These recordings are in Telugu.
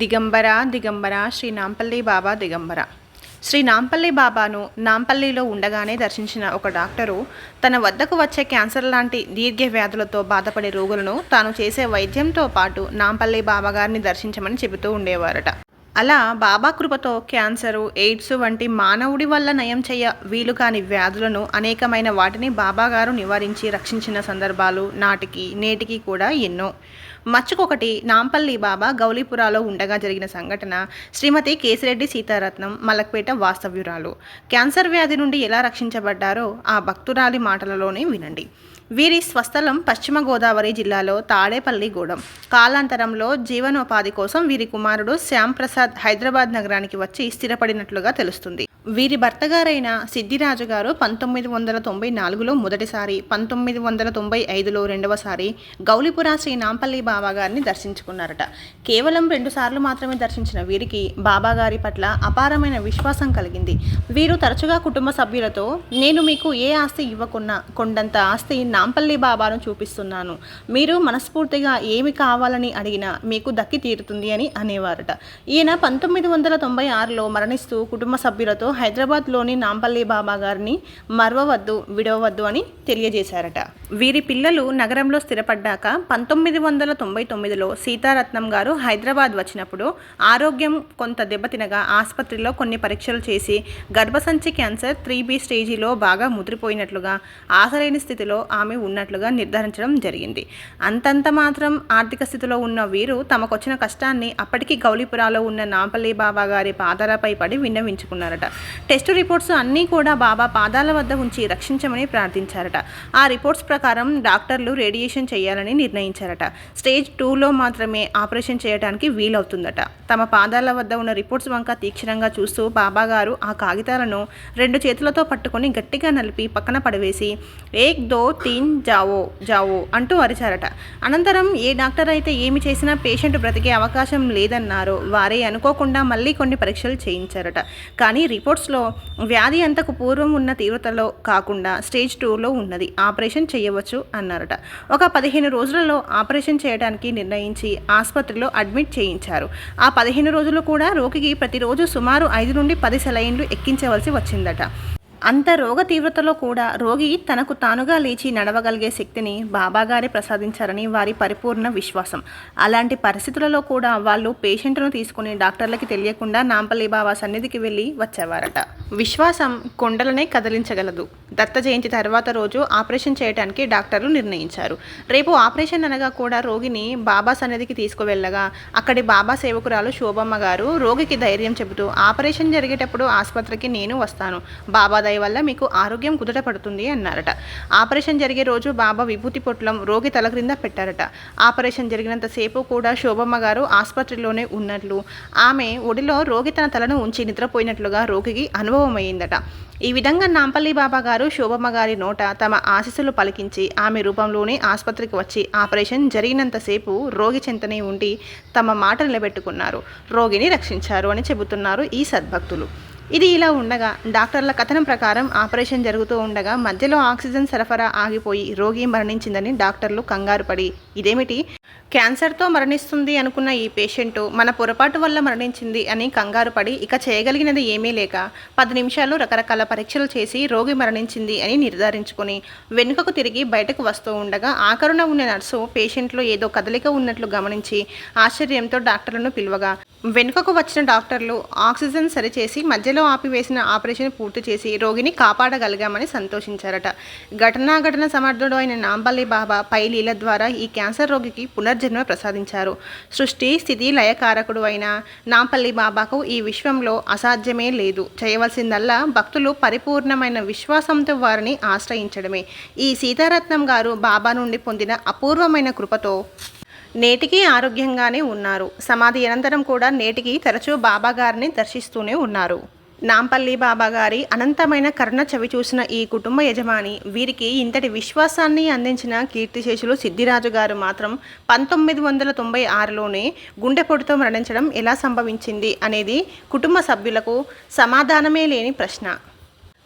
దిగంబర దిగంబర శ్రీ నాంపల్లి బాబా దిగంబర. శ్రీ నాంపల్లి బాబాను నాంపల్లిలో ఉండగానే దర్శించిన ఒక డాక్టరు తన వద్దకు వచ్చే క్యాన్సర్ లాంటి దీర్ఘ వ్యాధులతో బాధపడే రోగులను తాను చేసే వైద్యంతో పాటు నాంపల్లి బాబా గారిని దర్శించమని చెబుతూ ఉండేవారట. అలా బాబా కృపతో క్యాన్సరు, ఎయిడ్స్ వంటి మానవుడి వల్ల నయం చేయ వీలు కాని వ్యాధులను అనేకమైన వాటిని బాబాగారు నివారించి రక్షించిన సందర్భాలు నాటికి నేటికి కూడా ఎన్నో. మచ్చుకొకటి నాంపల్లి బాబా గౌలీపురాలో ఉండగా జరిగిన సంఘటన. శ్రీమతి కేశిరెడ్డి సీతారత్నం మలక్పేట వాస్తవ్యురాలు క్యాన్సర్ వ్యాధి నుండి ఎలా రక్షించబడ్డారో ఆ భక్తురాలి మాటలలోనే వినండి. వీరి స్వస్థలం పశ్చిమ గోదావరి జిల్లాలో తాడేపల్లిగూడెం. కాలాంతరంలో జీవనోపాధి కోసం వీరి కుమారుడు శ్యామ్ ప్రసాద్ హైదరాబాద్ నగరానికి వచ్చి స్థిరపడినట్లుగా తెలుస్తుంది. వీరి భర్తగారైన సిద్ధిరాజు గారు 1994లో మొదటిసారి, 1995లో రెండవసారి గౌలీపుర శ్రీ నాంపల్లి బాబా గారిని దర్శించుకున్నారట. కేవలం 2 సార్లు మాత్రమే దర్శించిన వీరికి బాబాగారి పట్ల అపారమైన విశ్వాసం కలిగింది. వీరు తరచుగా కుటుంబ సభ్యులతో, నేను మీకు ఏ ఆస్తి ఇవ్వకున్నా కొండంత ఆస్తి నాంపల్లి బాబాను చూపిస్తున్నాను, మీరు మనస్ఫూర్తిగా ఏమి కావాలని అడిగినా మీకు దక్కి తీరుతుంది అని అనేవారట. ఈయన 1996లో మరణిస్తూ కుటుంబ సభ్యులతో హైదరాబాద్లోని నాంపల్లి బాబా గారిని మరవవద్దు, విడవవద్దు అని తెలియజేశారట. వీరి పిల్లలు నగరంలో స్థిరపడ్డాక 1999లో సీతారత్నం గారు హైదరాబాద్ వచ్చినప్పుడు ఆరోగ్యం కొంత దెబ్బతినగా ఆసుపత్రిలో కొన్ని పరీక్షలు చేసి గర్భసంచి క్యాన్సర్ 3B స్టేజిలో బాగా ముదిరిపోయినట్లుగా, ఆసరైన స్థితిలో ఆమె ఉన్నట్లుగా నిర్ధారించడం జరిగింది. అంతంత మాత్రం ఆర్థిక స్థితిలో ఉన్న వీరు తమకొచ్చిన కష్టాన్ని అప్పటికి గౌలీపురాలో ఉన్న నాంపల్లి బాబా గారి పాదాలపై పడి విన్నవించుకున్నారట. టెస్టు రిపోర్ట్స్ అన్నీ కూడా బాబా పాదాల వద్ద ఉంచి రక్షించమని ప్రార్థించారట. ఆ రిపోర్ట్స్ ప్రకారం డాక్టర్లు రేడియేషన్ చేయాలని నిర్ణయించారట. స్టేజ్ 2లో మాత్రమే ఆపరేషన్ చేయడానికి వీలవుతుందట. తమ పాదాల వద్ద ఉన్న రిపోర్ట్స్ వంక తీక్షణంగా చూస్తూ బాబాగారు ఆ కాగితాలను 2 చేతులతో పట్టుకొని గట్టిగా నలిపి పక్కన పడవేసి, 1 2 3 జావో జావో అంటూ అరిచారట. అనంతరం ఏ డాక్టర్ అయితే ఏమి చేసినా పేషెంట్ బ్రతికే అవకాశం లేదన్నారో వారే అనుకోకుండా మళ్ళీ కొన్ని పరీక్షలు చేయించారట. కానీ రిపోర్ట్స్లో వ్యాధి అంతకు పూర్వం ఉన్న తీవ్రతలో కాకుండా స్టేజ్ 2లో ఉన్నది, ఆపరేషన్ చేయవచ్చు అన్నారట. ఒక 15 రోజులలో ఆపరేషన్ చేయడానికి నిర్ణయించి ఆసుపత్రిలో అడ్మిట్ చేయించారు. ఆ 15 రోజులు కూడా రోగికి ప్రతిరోజు సుమారు 5 నుండి 10 సెలైన్లు ఎక్కించవలసి వచ్చిందట. అంత రోగ తీవ్రతలో కూడా రోగి తనకు తానుగా లేచి నడవగలిగే శక్తిని బాబాగారే ప్రసాదించారని వారి పరిపూర్ణ విశ్వాసం. అలాంటి పరిస్థితులలో కూడా వాళ్ళు పేషెంట్ను తీసుకుని డాక్టర్లకి తెలియకుండా నాంపల్లి బాబా సన్నిధికి వెళ్ళి వచ్చేవారట. విశ్వాసం కొండలనే కదిలించగలదు. దత్త జయంతి తర్వాత రోజు ఆపరేషన్ చేయడానికి డాక్టర్లు నిర్ణయించారు. రేపు ఆపరేషన్ అనగా కూడా రోగిని బాబా సన్నిధికి తీసుకువెళ్ళగా అక్కడి బాబా సేవకురాలు శోభమ్మ గారు రోగికి ధైర్యం చెబుతూ, ఆపరేషన్ జరిగేటప్పుడు ఆసుపత్రికి నేను వస్తాను, బాబా దయ వల్ల మీకు ఆరోగ్యం కుదుట పడుతుంది అన్నారట. ఆపరేషన్ జరిగే రోజు బాబా విభూతి పొట్లం రోగి తల క్రింద పెట్టారట. ఆపరేషన్ జరిగినంతసేపు కూడా శోభమ్మ గారు ఆసుపత్రిలోనే ఉన్నట్లు, ఆమె ఒడిలో రోగి తన తలను ఉంచి నిద్రపోయినట్లుగా రోగికి అనుభవమైందట. ఈ విధంగా నాంపల్లి బాబా గారు శోభమ్మ గారి నోట తమ ఆశీస్సులు పలికించి ఆమె రూపంలోనే ఆసుపత్రికి వచ్చి ఆపరేషన్ జరిగినంతసేపు రోగి చెంతనే ఉండి తమ మాట నిలబెట్టుకున్నారు, రోగిని రక్షించారు అని చెబుతున్నారు ఈ సద్భక్తులు. ఇది ఇలా ఉండగా డాక్టర్ల కథనం ప్రకారం ఆపరేషన్ జరుగుతూ ఉండగా మధ్యలో ఆక్సిజన్ సరఫరా ఆగిపోయి రోగి మరణించిందని డాక్టర్లు కంగారు పడి, ఇదేమిటి, క్యాన్సర్తో మరణిస్తుంది అనుకున్న ఈ పేషెంటు మన పొరపాటు వల్ల మరణించింది అని కంగారు పడి ఇక చేయగలిగినది ఏమీ లేక 10 నిమిషాలు రకరకాల పరీక్షలు చేసి రోగి మరణించింది అని నిర్ధారించుకొని వెనుకకు తిరిగి బయటకు వస్తూ ఉండగా ఆకరుణ ఉన్న నర్సు పేషెంట్లో ఏదో కదలిక ఉన్నట్లు గమనించి ఆశ్చర్యంతో డాక్టర్లను పిలువగా వెనుకకు వచ్చిన డాక్టర్లు ఆక్సిజన్ సరిచేసి మధ్యలో ఆపివేసిన ఆపరేషన్ పూర్తి చేసి రోగిని కాపాడగలిగామని సంతోషించారట. ఘటన సమర్థుడు అయిన నాంపల్లి బాబా పై లీల ద్వారా ఈ క్యాన్సర్ రోగికి పునర్జన్మ ప్రసాదించారు. సృష్టి స్థితి లయకారకుడు అయిన నాంపల్లి బాబాకు ఈ విశ్వంలో అసాధ్యమే లేదు. చేయవలసిందల్లా భక్తులు పరిపూర్ణమైన విశ్వాసంతో వారిని ఆశ్రయించడమే. ఈ సీతారత్నం గారు బాబా నుండి పొందిన అపూర్వమైన కృపతో నేటికి ఆరోగ్యంగానే ఉన్నారు. సమాధి అనంతరం కూడా నేటికి తరచూ బాబా గారిని దర్శిస్తూనే ఉన్నారు. నాంపల్లి బాబా గారి అనంతమైన కరుణ చవి చూసిన ఈ కుటుంబ యజమాని వీరికి ఇంతటి విశ్వాసాన్ని అందించిన కీర్తిశేషులు సిద్ధిరాజు గారు మాత్రం 1996లోనే గుండెపోటుతో మరణించడం ఎలా సంభవించింది అనేది కుటుంబ సభ్యులకు సమాధానమే లేని ప్రశ్న.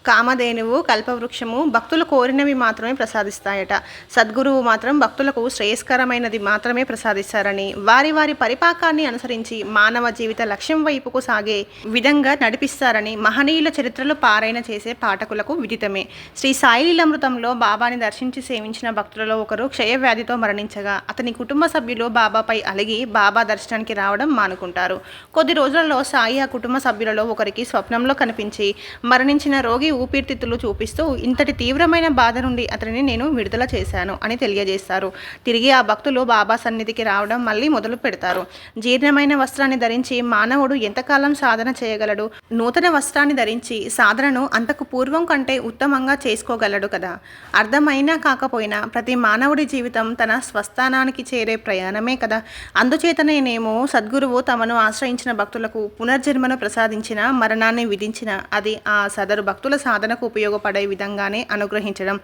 కామధేనువు, కల్పవృక్షము భక్తులు కోరినవి మాత్రమే ప్రసాదిస్తాయట. సద్గురువు మాత్రం భక్తులకు శ్రేయస్కరమైనది మాత్రమే ప్రసాదిస్తారని, వారి వారి పరిపాకాన్ని అనుసరించి మానవ జీవిత లక్ష్యం వైపుకు సాగే విధంగా నడిపిస్తారని మహనీయుల చరిత్రలు పారాయణ చేసే పాఠకులకు విదితమే. శ్రీ సాయిలీలామృతంలో బాబాని దర్శించి సేవించిన భక్తులలో ఒకరు క్షయవ్యాధితో మరణించగా అతని కుటుంబ సభ్యులు బాబాపై అలిగి బాబా దర్శనానికి రావడం మానుకుంటారు. కొద్ది రోజులలో సాయి ఆ కుటుంబ సభ్యులలో ఒకరికి స్వప్నంలో కనిపించి మరణించిన రోగి ఊపిరితిత్తులు చూపిస్తూ ఇంతటి తీవ్రమైన బాధ నుండి అతనిని నేను విడుదల చేశాను అని తెలియజేస్తారు. తిరిగి ఆ భక్తులు బాబా సన్నిధికి రావడం మళ్ళీ మొదలు పెడతారు. జీర్ణమైన వస్త్రాన్ని ధరించి మానవుడు ఎంతకాలం సాధన చేయగలడు? నూతన వస్త్రాన్ని ధరించి సాధనను అంతకు పూర్వం కంటే ఉత్తమంగా చేసుకోగలడు కదా. అర్థమైనా కాకపోయినా ప్రతి మానవుడి జీవితం తన స్వస్థానానికి చేరే ప్రయాణమే కదా. అందుచేతనేనేమో సద్గురువు తమను ఆశ్రయించిన భక్తులకు పునర్జన్మను ప్రసాదించిన, మరణాన్ని విధించిన అది ఆ సదరు భక్తుల సాధనకు ఉపయోగపడే విధంగానే అనుగ్రహించడం,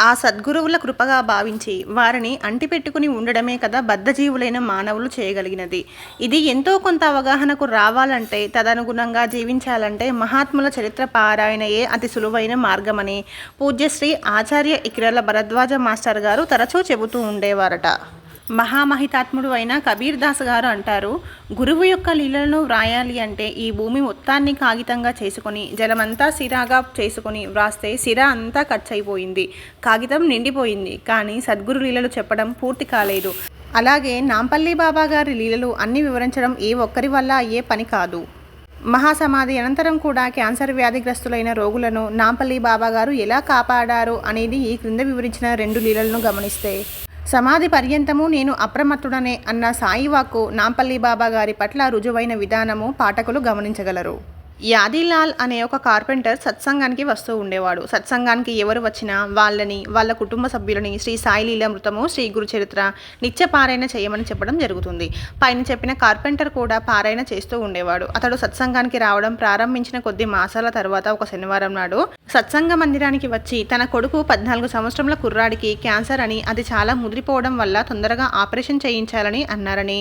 ఆ సద్గురువుల కృపగా భావించి వారిని అంటిపెట్టుకుని ఉండడమే కదా బద్ధజీవులైన మానవులు చేయగలిగినది. ఇది ఎంతో కొంత అవగాహనకు రావాలంటే, తదనుగుణంగా జీవించాలంటే మహాత్ముల చరిత్ర పారాయణయే అతి సులువైన మార్గమని పూజ్యశ్రీ ఆచార్య ఇక్రల భరద్వాజ మాస్టర్ గారు తరచూ చెబుతూ ఉండేవారట. మహామహితాత్ముడు అయిన కబీర్ దాస్ గారు అంటారు, గురువు యొక్క లీలలను వ్రాయాలి అంటే ఈ భూమి మొత్తాన్ని కాగితంగా చేసుకొని జలమంతా సిరాగా చేసుకొని వ్రాస్తే సిరా అంతా ఖర్చయిపోయింది, కాగితం నిండిపోయింది, కానీ సద్గురు లీలలు చెప్పడం పూర్తి కాలేదు. అలాగే నాంపల్లి బాబా గారి లీలలు అన్ని వివరించడం ఏ ఒక్కరి వల్ల అయ్యే పని కాదు. మహాసమాధి అనంతరం కూడా క్యాన్సర్ వ్యాధిగ్రస్తులైన రోగులను నాంపల్లి బాబా గారు ఎలా కాపాడారు అనేది ఈ క్రింద వివరించిన 2 లీలలను గమనిస్తే, సమాధి పర్యంతము నేను అప్రమత్తుడనే అన్న సాయి వాక్కు నాంపల్లి బాబా గారి పట్ల రుజువైన విధానము పాఠకులు గమనించగలరు. యాదీలాల్ అనే ఒక కార్పెంటర్ సత్సంగానికి వస్తూ ఉండేవాడు. సత్సంగానికి ఎవరు వచ్చినా వాళ్ళని, వాళ్ళ కుటుంబ సభ్యులని శ్రీ సాయి లీలామృతము, శ్రీ గురు చరిత్ర నిత్య పారాయణ చేయమని చెప్పడం జరుగుతుంది. పైన చెప్పిన కార్పెంటర్ కూడా పారాయణ చేస్తూ ఉండేవాడు. అతడు సత్సంగానికి రావడం ప్రారంభించిన కొద్ది మాసాల తర్వాత ఒక శనివారం నాడు సత్సంగ మందిరానికి వచ్చి తన కొడుకు 14 సంవత్సరముల కుర్రాడికి క్యాన్సర్ అని, అది చాలా ముదిరిపోవడం వల్ల తొందరగా ఆపరేషన్ చేయించాలని అన్నారని,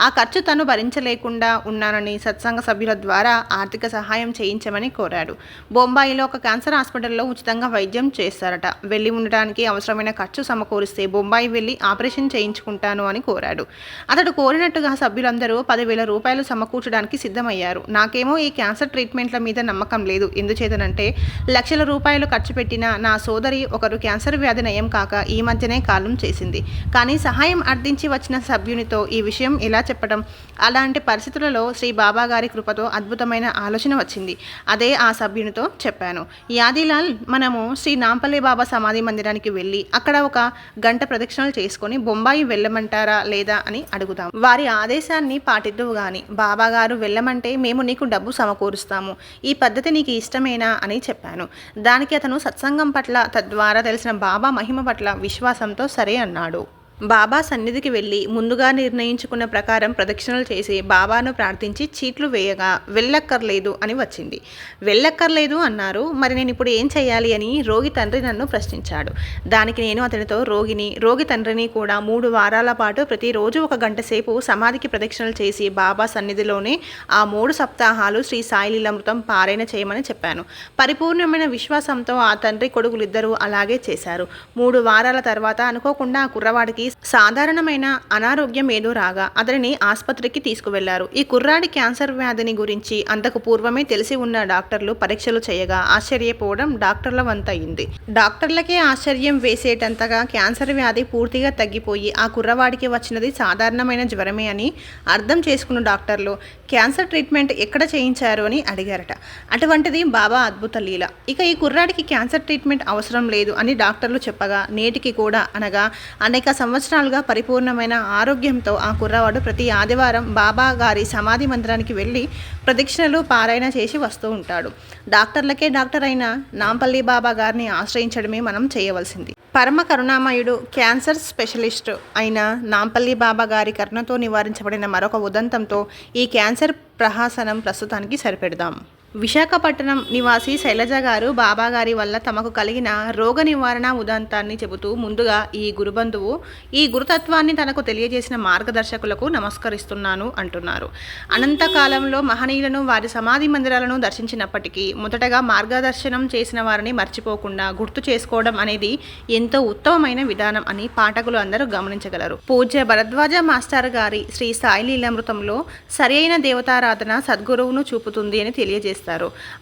ఆ ఖర్చు తను భరించలేకుండా ఉన్నానని సత్సంగ సభ్యుల ద్వారా ఆర్థిక సహాయం చేయించమని కోరాడు. బొంబాయిలో ఒక క్యాన్సర్ హాస్పిటల్లో ఉచితంగా వైద్యం చేస్తారట. వెళ్ళి ఉండడానికి అవసరమైన ఖర్చు సమకూరిస్తే బొంబాయి వెళ్ళి ఆపరేషన్ చేయించుకుంటాను అని కోరాడు. అతడు కోరినట్టుగా సభ్యులందరూ 10,000 రూపాయలు సమకూర్చడానికి సిద్ధమయ్యారు. నాకేమో ఈ క్యాన్సర్ ట్రీట్మెంట్ల మీద నమ్మకం లేదు. ఎందుచేతనంటే లక్షల రూపాయలు ఖర్చు పెట్టిన నా సోదరి ఒకరు క్యాన్సర్ వ్యాధి నయం కాక ఈ మధ్యనే కాలం చేసింది. కానీ సహాయం అర్థించి వచ్చిన సభ్యునితో ఈ విషయం ఎలా చెప్పడం? అలాంటి పరిస్థితులలో శ్రీ బాబా గారి కృపతో అద్భుతమైన ఆలోచన వచ్చింది. అదే ఆ సభ్యునితో చెప్పాను. యాదీలాల్, మనము శ్రీ నాంపల్లి బాబా సమాధి మందిరానికి వెళ్ళి అక్కడ ఒక గంట ప్రదక్షిణలు చేసుకొని బొంబాయి వెళ్ళమంటారా లేదా అని అడుగుతాం. వారి ఆదేశాన్ని పాటిద్దువు గాని, బాబా గారు వెళ్ళమంటే మేము నీకు డబ్బు సమకూరుస్తాము. ఈ పద్ధతి నీకు ఇష్టమేనా అని చెప్పాను. దానికి అతను సత్సంగం పట్ల, తద్వారా తెలిసిన బాబా మహిమ పట్ల విశ్వాసంతో సరే అన్నాడు. బాబా సన్నిధికి వెళ్ళి ముందుగా నిర్ణయించుకున్న ప్రకారం ప్రదక్షిణలు చేసి బాబాను ప్రార్థించి చీట్లు వేయగా వెళ్ళక్కర్లేదు అని వచ్చింది. వెళ్ళక్కర్లేదు అన్నారు, మరి నేను ఇప్పుడు ఏం చేయాలి అని రోగి తండ్రి నన్ను ప్రశ్నించాడు. దానికి నేను అతనితో రోగి తండ్రిని కూడా 3 వారాల పాటు ప్రతిరోజు 1 గంట సేపు సమాధికి ప్రదక్షిణలు చేసి బాబా సన్నిధిలోనే ఆ 3 సప్తాహాలు శ్రీ సాయి లీలామృతం పారాయణ చేయమని చెప్పాను. పరిపూర్ణమైన విశ్వాసంతో ఆ తండ్రి కొడుకులిద్దరూ అలాగే చేశారు. 3 వారాల తర్వాత అనుకోకుండా ఆ కుర్రవాడికి సాధారణమైన అనారోగ్యం ఏదో రాగా అతనిని ఆసుపత్రికి తీసుకువెళ్లారు. ఈ కుర్రాడి క్యాన్సర్ వ్యాధిని గురించి అంతకు పూర్వమే తెలిసి ఉన్న డాక్టర్లు పరీక్షలు చేయగా ఆశ్చర్యపోవడం డాక్టర్ల వంతయింది. డాక్టర్లకే ఆశ్చర్యం వేసేటంతగా క్యాన్సర్ వ్యాధి పూర్తిగా తగ్గిపోయి ఆ కుర్రవాడికి వచ్చినది సాధారణమైన జ్వరమే అని అర్థం చేసుకున్న డాక్టర్లు క్యాన్సర్ ట్రీట్మెంట్ ఎక్కడ చేయించారు అని అడిగారట. అటువంటిది బాబా అద్భుత లీల. ఇక ఈ కుర్రాడికి క్యాన్సర్ ట్రీట్మెంట్ అవసరం లేదు అని డాక్టర్లు చెప్పగా నేటికి కూడా, అనగా అనేక సంవత్సరాలుగా పరిపూర్ణమైన ఆరోగ్యంతో ఆ కుర్రవాడు ప్రతి ఆదివారం బాబా గారి సమాధి మందిరానికి వెళ్ళి ప్రదక్షిణలు పారాయణ చేసి వస్తూ ఉంటాడు. డాక్టర్లకే డాక్టర్ అయిన నాంపల్లి బాబా గారిని ఆశ్రయించడమే మనం చేయవలసింది. పరమ కరుణామయుడు, క్యాన్సర్ స్పెషలిస్ట్ అయిన నాంపల్లి బాబా గారి కరుణతో నివారించబడిన మరొక ఉదంతంతో ఈ క్యాన్సర్ ప్రహాసనం ప్రస్తుతానికి సరిపెడదాం. విశాఖపట్నం నివాసి శైలజ గారు బాబా గారి వల్ల తమకు కలిగిన రోగ నివారణ ఉదంతాన్ని చెబుతూ ముందుగా ఈ గురుబంధువు ఈ గురుతత్వాన్ని తనకు తెలియజేసిన మార్గదర్శకులకు నమస్కరిస్తున్నాను అంటున్నారు. అనంతకాలంలో మహనీయులను వారి సమాధి మందిరాలను దర్శించినప్పటికీ మొదటగా మార్గదర్శనం చేసిన వారిని మర్చిపోకుండా గుర్తు చేసుకోవడం అనేది ఎంతో ఉత్తమమైన విధానం అని పాఠకులు అందరూ గమనించగలరు. పూజ్య భరద్వాజ మాస్టర్ గారి శ్రీ సాయి లీలామృతంలో సరైన దేవతారాధన సద్గురువును చూపుతుంది అని తెలియజేస్తారు.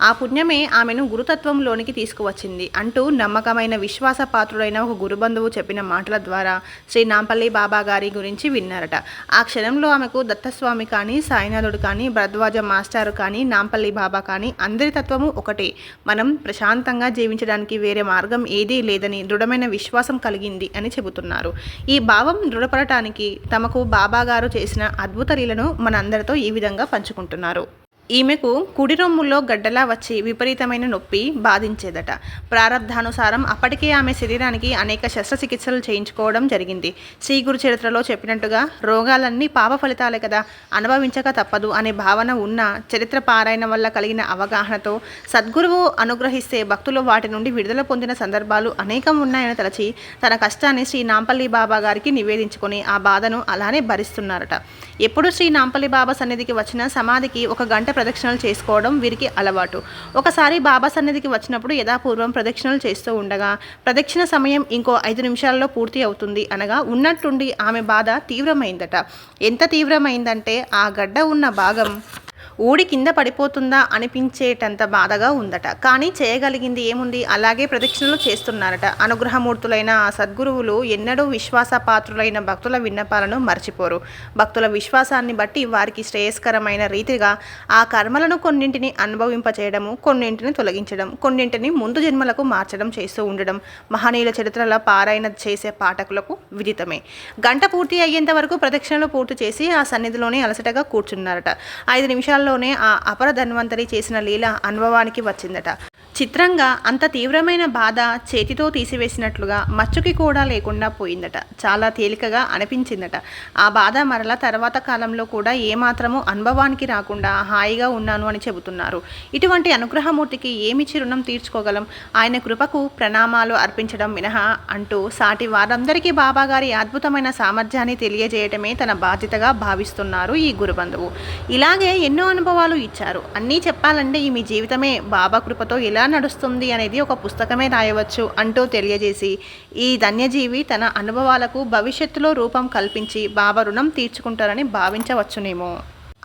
ఆ పుణ్యమే ఆమెను గురుతత్వంలోనికి తీసుకువచ్చింది అంటూ నమ్మకమైన విశ్వాసపాత్రుడైన ఒక గురుబంధువు చెప్పిన మాటల ద్వారా శ్రీ నాంపల్లి బాబా గారి గురించి విన్నారట. ఆ క్షణంలో ఆమెకు దత్తస్వామి కానీ, సాయినాథుడు కానీ, భరద్వాజ మాస్టారు కానీ, నాంపల్లి బాబా కానీ అందరి తత్వము ఒకటే, మనం ప్రశాంతంగా జీవించడానికి వేరే మార్గం ఏదీ లేదని దృఢమైన విశ్వాసం కలిగింది అని చెబుతున్నారు. ఈ భావం దృఢపడటానికి తమకు బాబా గారు చేసిన అద్భుత లీలను మనందరితో ఈ విధంగా పంచుకుంటున్నారు. ఈమెకు కుడి రొమ్ములో గడ్డలా వచ్చి విపరీతమైన నొప్పి బాధించేదట. ప్రారబ్ధానుసారం అప్పటికే ఆమె శరీరానికి అనేక శస్త్రచికిత్సలు చేయించుకోవడం జరిగింది. శ్రీ గురు చరిత్రలో చెప్పినట్టుగా రోగాలన్నీ పాప ఫలితాలే కదా, అనుభవించక తప్పదు అనే భావన ఉన్న చరిత్ర పారాయణ వల్ల కలిగిన అవగాహనతో సద్గురువు అనుగ్రహిస్తే భక్తులు వాటి నుండి విడుదల పొందిన సందర్భాలు అనేకం ఉన్నాయని తలచి తన కష్టాన్ని శ్రీ నాంపల్లి బాబా గారికి నివేదించుకొని ఆ బాధను అలానే భరిస్తున్నారట. ఎప్పుడు శ్రీ నాంపల్లి బాబా సన్నిధికి వచ్చిన సమాధికి 1 గంట ప్రదక్షిణలు చేసుకోవడం వీరికి అలవాటు. ఒకసారి బాబా సన్నిధికి వచ్చినప్పుడు యథాపూర్వం ప్రదక్షిణలు చేస్తూ ఉండగా ప్రదక్షిణ సమయం ఇంకో 5 నిమిషాల్లో పూర్తి అవుతుంది అనగా ఉన్నట్టుండి ఆమె బాధ తీవ్రమైందట. ఎంత తీవ్రమైందంటే ఆ గడ్డ ఉన్న భాగం ఊడి కింద పడిపోతుందా అనిపించేటంత బాధగా ఉందట. కానీ చేయగలిగింది ఏముంది, అలాగే ప్రదక్షిణలు చేస్తున్నారట. అనుగ్రహమూర్తులైన ఆ సద్గురువులు ఎన్నడూ విశ్వాసపాత్రులైన భక్తుల విన్నపాలను మర్చిపోరు. భక్తుల విశ్వాసాన్ని బట్టి వారికి శ్రేయస్కరమైన రీతిగా ఆ కర్మలను కొన్నింటిని అనుభవింపచేయడము, కొన్నింటిని తొలగించడం, కొన్నింటిని ముందు జన్మలకు మార్చడం చేస్తూ ఉండడం మహనీయుల చరిత్రల పారాయణ చేసే పాఠకులకు విదితమే. గంట పూర్తి అయ్యేంత వరకు ప్రదక్షిణలు పూర్తి చేసి ఆ సన్నిధిలోనే అలసటగా కూర్చున్నారట. 5 నిమిషాల్లోనే ఆ అపర ధన్వంతరి చేసిన లీల అనుభవానికి వచ్చిందట. చిత్రంగా అంత తీవ్రమైన బాధ చేతితో తీసివేసినట్లుగా మచ్చుకి కూడా లేకుండా పోయిందట. చాలా తేలికగా అనిపించిందట. ఆ బాధ మరలా తర్వాత కాలంలో కూడా ఏమాత్రమూ అనుభవానికి రాకుండా హాయిగా ఉన్నాను అని చెబుతున్నారు. ఇటువంటి అనుగ్రహమూర్తికి ఏమిచ్చి రుణం తీర్చుకోగలం, ఆయన కృపకు ప్రణామాలు అర్పించడం మినహా అంటూ సాటి వారందరికీ బాబాగారి అద్భుతమైన సామర్థ్యాన్ని తెలియజేయటమే తన బాధ్యతగా భావిస్తున్నారు ఈ గురుబంధువు. ఇలాగే ఎన్నో అనుభవాలు ఇచ్చారు. అన్నీ చెప్పాలంటే మీ జీవితమే బాబా కృపతో ఎలా నడుస్తుంది అనేది ఒక పుస్తకమే రాయవచ్చు అంటూ తెలియజేసి ఈ ధన్యజీవి తన అనుభవాలకు భవిష్యత్తులో రూపం కల్పించి బాబా రుణం తీర్చుకుంటారని భావించవచ్చునేమో.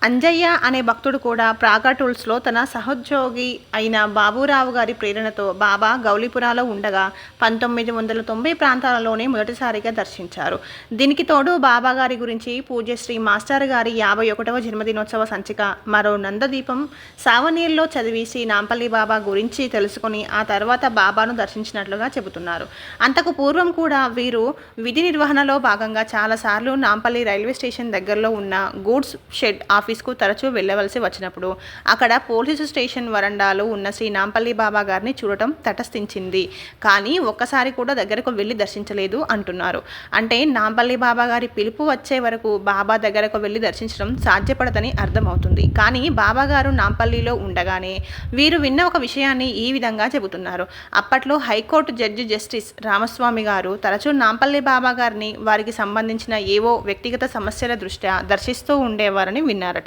అంజయ్య అనే భక్తుడు కూడా ప్రాగా టూల్స్లో తన సహోద్యోగి అయిన బాబురావు గారి ప్రేరణతో బాబా గౌలీపురాలో ఉండగా 1990 ప్రాంతాలలోనే మొదటిసారిగా దర్శించారు. దీనికి తోడు బాబా గారి గురించి పూజ్యశ్రీ మాస్టర్ గారి 51వ జన్మదినోత్సవ సంచిక మరో నందదీపం సావనీర్లో చదివి శ్రీ నాంపల్లి బాబా గురించి తెలుసుకుని ఆ తర్వాత బాబాను దర్శించినట్లుగా చెబుతున్నారు. అంతకు పూర్వం కూడా వీరు విధి నిర్వహణలో భాగంగా చాలాసార్లు నాంపల్లి రైల్వే స్టేషన్ దగ్గరలో ఉన్న గూడ్స్ షెడ్ ఆఫీస్కు తరచూ వెళ్ళవలసి వచ్చినప్పుడు అక్కడ పోలీసు స్టేషన్ వరండాలో ఉన్న శ్రీ నాంపల్లి బాబా గారిని చూడటం తటస్థించింది. కానీ ఒక్కసారి కూడా దగ్గరకు వెళ్ళి దర్శించలేదు అంటున్నారు. అంటే నాంపల్లి బాబా గారి పిలుపు వచ్చే వరకు బాబా దగ్గరకు వెళ్ళి దర్శించడం సాధ్యపడదని అర్థమవుతుంది. కానీ బాబా గారు నాంపల్లిలో ఉండగానే వీరు విన్న ఒక విషయాన్ని ఈ విధంగా చెబుతున్నారు. అప్పట్లో హైకోర్టు జడ్జి జస్టిస్ రామస్వామి గారు తరచూ నాంపల్లి బాబా గారిని వారికి సంబంధించిన ఏవో వ్యక్తిగత సమస్యల దృష్ట్యా దర్శిస్తూ ఉండేవారని విన్నారట.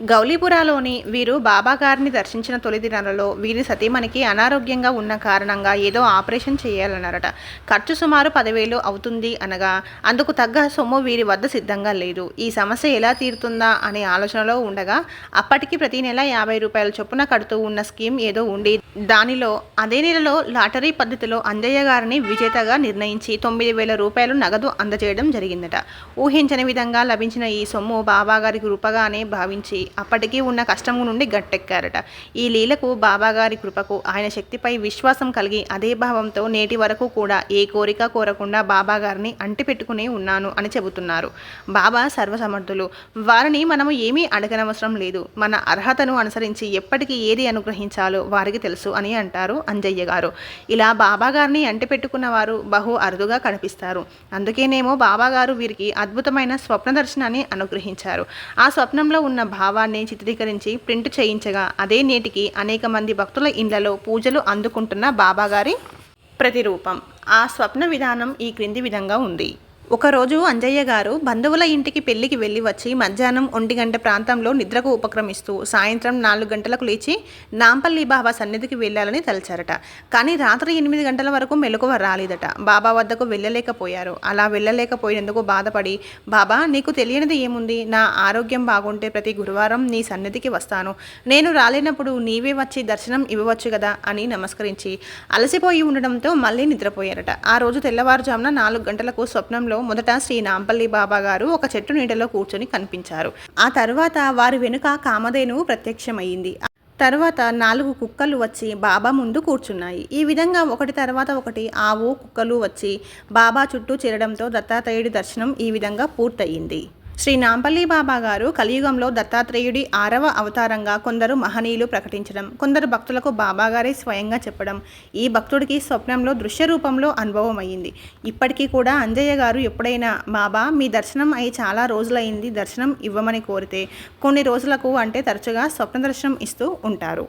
గౌలీపురాలోని వీరు బాబా గారిని దర్శించిన తొలి దినాలలో వీరి సతీమణికి అనారోగ్యంగా ఉన్న కారణంగా ఏదో ఆపరేషన్ చేయాలన్నారట. ఖర్చు సుమారు 10,000 అవుతుంది అనగా అందుకు తగ్గ సొమ్ము వీరి వద్ద సిద్ధంగా లేదు. ఈ సమస్య ఎలా తీరుతుందా అనే ఆలోచనలో ఉండగా అప్పటికి ప్రతి నెల 50 రూపాయల చొప్పున కడుతూ ఉన్న స్కీమ్ ఏదో ఉండి దానిలో అదే నెలలో లాటరీ పద్ధతిలో అంజయ్య గారిని విజేతగా నిర్ణయించి 9,000 రూపాయలు నగదు అందజేయడం జరిగిందట. ఊహించని విధంగా లభించిన ఈ సొమ్ము బాబా గారి కృపగానే భావించి అప్పటికీ ఉన్న కష్టము నుండి గట్టెక్కారట. ఈ లీలకు బాబాగారి కృపకు ఆయన శక్తిపై విశ్వాసం కలిగి అదే భావంతో నేటి వరకు కూడా ఏ కోరిక కోరకుండా బాబాగారిని అంటిపెట్టుకుని ఉన్నాను అని చెబుతున్నారు. బాబా సర్వసమర్థులు, వారిని మనము ఏమీ అడగనవసరం లేదు. మన అర్హతను అనుసరించి ఎప్పటికీ ఏది అనుగ్రహించాలో వారికి తెలుసు అని అంటారు అంజయ్య గారు. ఇలా బాబాగారిని అంటిపెట్టుకున్న వారు బహు అరుదుగా కనిపిస్తారు. అందుకేనేమో బాబాగారు వీరికి అద్భుతమైన స్వప్న దర్శనాన్ని అనుగ్రహించారు. ఆ స్వప్నంలో ఉన్న భావ భావాన్ని చిత్రీకరించి ప్రింట్ చేయించగా అదే నేటికి అనేక మంది భక్తుల ఇండ్లలో పూజలు అందుకుంటున్న బాబాగారి ప్రతిరూపం. ఆ స్వప్న విధానం ఈ క్రింది విధంగా ఉంది. ఒకరోజు అంజయ్య గారు బంధువుల ఇంటికి పెళ్లికి వెళ్ళి వచ్చి మధ్యాహ్నం 1 గంట ప్రాంతంలో నిద్రకు ఉపక్రమిస్తూ సాయంత్రం 4 గంటలకు లేచి నాంపల్లి బాబా సన్నిధికి వెళ్ళాలని తలచారట. కానీ రాత్రి 8 గంటల వరకు మెలకువ రాలేదట. బాబా వద్దకు వెళ్ళలేకపోయారు. అలా వెళ్ళలేకపోయినందుకు బాధపడి, బాబా నీకు తెలియనిది ఏముంది, నా ఆరోగ్యం బాగుంటే ప్రతి గురువారం నీ సన్నిధికి వస్తాను, నేను రాలేనప్పుడు నీవే వచ్చి దర్శనం ఇవ్వవచ్చు కదా అని నమస్కరించి అలసిపోయి ఉండడంతో మళ్ళీ నిద్రపోయారట. ఆ రోజు తెల్లవారుజామున 4 గంటలకు స్వప్నంలో మొదట శ్రీ నాంపల్లి బాబా గారు ఒక చెట్టు నీడలో కూర్చొని కనిపించారు. ఆ తర్వాత వారి వెనుక కామధేనువు ప్రత్యక్షమైంది. తర్వాత 4 కుక్కలు వచ్చి బాబా ముందు కూర్చున్నాయి. ఈ విధంగా ఒకటి తర్వాత ఒకటి ఆవు, కుక్కలు వచ్చి బాబా చుట్టూ చేరడంతో దత్తాత్రేయుడి దర్శనం ఈ విధంగా పూర్తయింది. శ్రీ నాంపల్లి బాబా గారు కలియుగంలో దత్తాత్రేయుడి 6వ అవతారంగా కొందరు మహనీయులు ప్రకటించడం, కొందరు భక్తులకు బాబాగారే స్వయంగా చెప్పడం ఈ భక్తుడికి స్వప్నంలో దృశ్య రూపంలో అనుభవం అయ్యింది. ఇప్పటికీ కూడా అంజయ్య గారు ఎప్పుడైనా బాబా మీ దర్శనం అయి చాలా రోజులైంది, దర్శనం ఇవ్వమని కోరితే కొన్ని రోజులకు అంటే తరచుగా స్వప్న దర్శనం ఇస్తూ ఉంటారు.